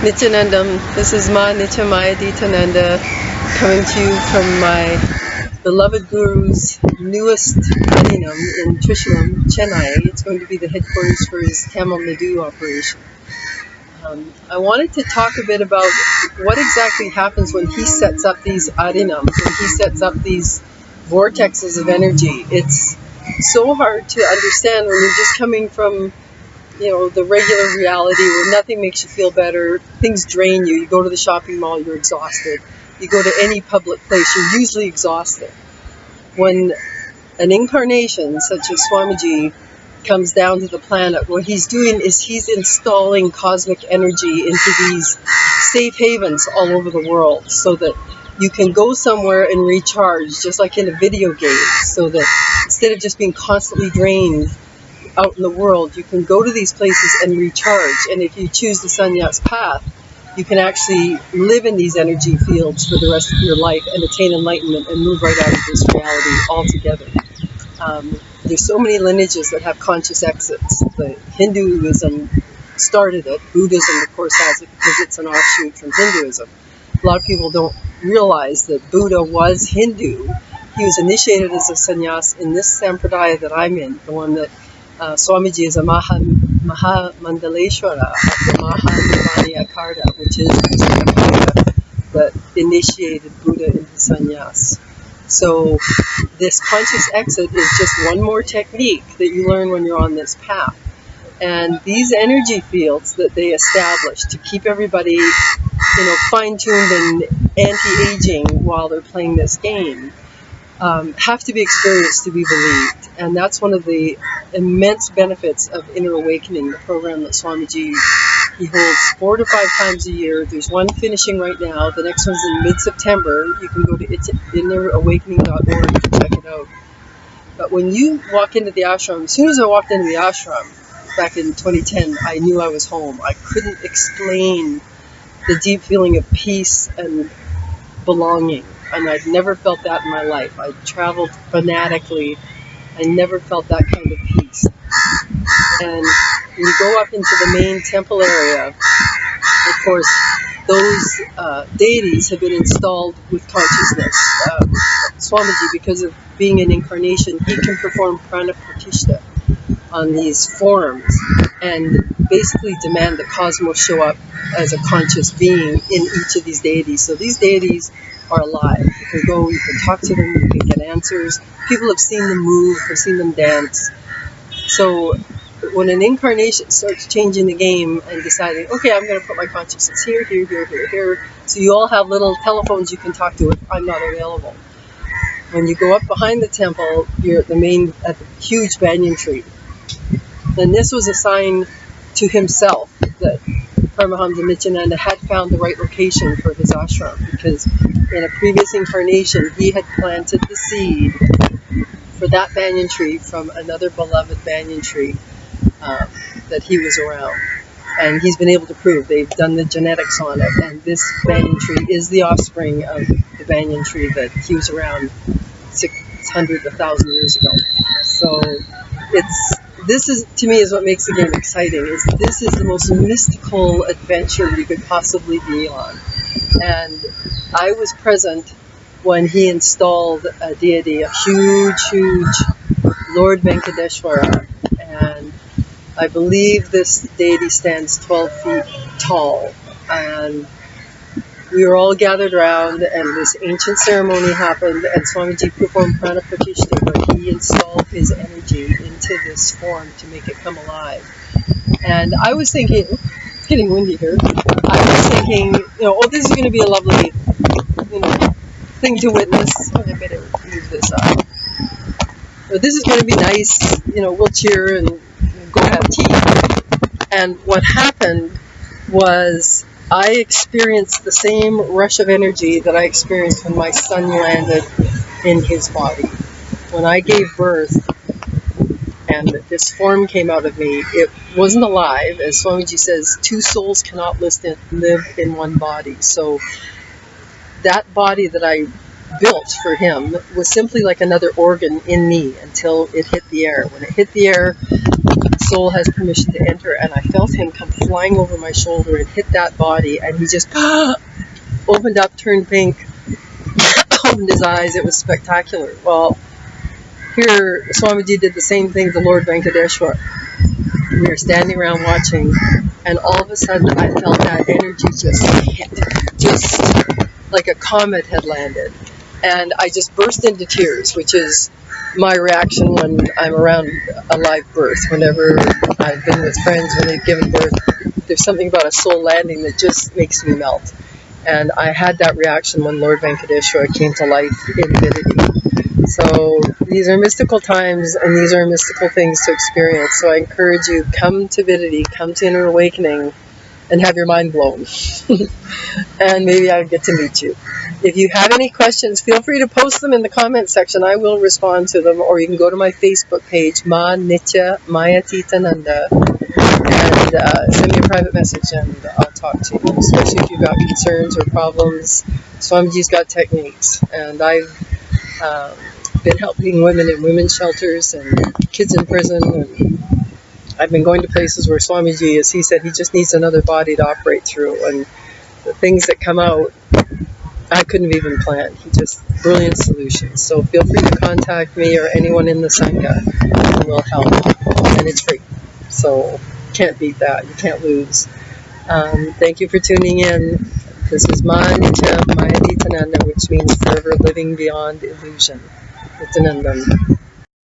Nithyanandam, this is Ma Nityamaya Nityananda coming to you from my beloved Guru's newest harinam in Trishulam, Chennai. It's going to be the headquarters for his Tamil Nadu operation. I wanted to talk a bit about what exactly happens when he sets up these harinams, when he sets up these vortexes of energy. It's so hard to understand when you're just coming from the regular reality where nothing makes you feel better, things drain you. You go to the shopping mall, you're exhausted. You go to any public place, you're usually exhausted. When an incarnation such as Swamiji comes down to the planet, what he's doing is he's installing cosmic energy into these safe havens all over the world so that you can go somewhere and recharge, just like in a video game, so that instead of just being constantly drained out in the world, you can go to these places and recharge. And if you choose the sannyas path, you can actually live in these energy fields for the rest of your life and attain enlightenment and move right out of this reality altogether. There's so many lineages that have conscious exits. The Hinduism started it. Buddhism, of course, has it because it's an offshoot from Hinduism. A lot of people don't realize that Buddha was Hindu. He was initiated as a sannyas in this sampradaya that I'm in, the one that Swamiji is a Mahamandaleshwara of the Mahanivani Akarta, which is the that initiated Buddha into sannyas. So this conscious exit is just one more technique that you learn when you're on this path. And these energy fields that they establish to keep everybody, fine-tuned and anti-aging while they're playing this game, have to be experienced to be believed. And that's one of the immense benefits of Inner Awakening, the program that Swamiji, he holds 4 to 5 times a year. There's one finishing right now. The next one's in mid-September. You can go to innerawakening.org to check it out. But when you walk into the ashram, as soon as I walked into the ashram back in 2010, I knew I was home. I couldn't explain the deep feeling of peace and belonging. And I'd never felt that in my life. I traveled fanatically. I never felt that kind of peace. And when you go up into the main temple area, of course, those deities have been installed with consciousness. Swamiji, because of being an incarnation, he can perform prana pratishtha on these forms and basically demand the cosmos show up as a conscious being in each of these deities. So these deities are alive. You can go, you can talk to them, you can get answers. People have seen them move, have seen them dance. So when an incarnation starts changing the game and deciding, okay, I'm going to put my consciousness here, here, here, here, here, so you all have little telephones you can talk to if I'm not available. When you go up behind the temple, you're at the huge banyan tree. And this was a sign to himself that Paramahamsa Nithyananda had found the right location for his ashram, because in a previous incarnation he had planted the seed for that banyan tree from another beloved banyan tree that he was around. And he's been able to prove, they've done the genetics on it, and this banyan tree is the offspring of the banyan tree that he was around 600, 1,000 years ago. So this is, to me, is what makes the game exciting, is this is the most mystical adventure you could possibly be on. And I was present when he installed a deity, a huge, huge Lord Venkateshwara. And I believe this deity stands 12 feet tall. And we were all gathered around, and this ancient ceremony happened, and Swamiji performed prana pratishtha, where he installed his energy into this form to make it come alive. And I was thinking, it's getting windy here, I was thinking, this is going to be a lovely, thing to witness. I better move this up. But this is going to be nice, we'll cheer and go have tea. And what happened was, I experienced the same rush of energy that I experienced when my son landed in his body. When I gave birth and this form came out of me, it wasn't alive. As Swamiji says, 2 souls cannot live in one body. So that body that I built for him was simply like another organ in me until it hit the air. When it hit the air, soul has permission to enter. And I felt him come flying over my shoulder and hit that body, and he just opened up, turned pink, opened his eyes. It was spectacular. Well, here Swamiji did the same thing to Lord Venkateshwar. We were standing around watching, and all of a sudden I felt that energy just hit, just like a comet had landed. And I just burst into tears, which is my reaction when I'm around a live birth. Whenever I've been with friends when they've given birth, there's something about a soul landing that just makes me melt. And I had that reaction when Lord Venkateshwar came to life in Bidadi. So these are mystical times, and these are mystical things to experience. So I encourage you, come to Bidadi, come to Inner Awakening, and have your mind blown. And maybe I'll get to meet you. If you have any questions, feel free to post them in the comment section. I will respond to them. Or you can go to my Facebook page, Ma Nitya Maya Nityananda, and send me a private message, and I'll talk to you, especially if you've got concerns or problems. Swamiji's got techniques, and I've been helping women in women's shelters and kids in prison, and I've been going to places where Swamiji, as he said, he just needs another body to operate through, and the things that come out, I couldn't have even planned. He just, brilliant solutions. So feel free to contact me or anyone in the Sangha who will help, and it's free. So can't beat that. You can't lose. Thank you for tuning in. This is Ma Nitya Maya Nityananda, which means forever living beyond illusion. Nityanandam.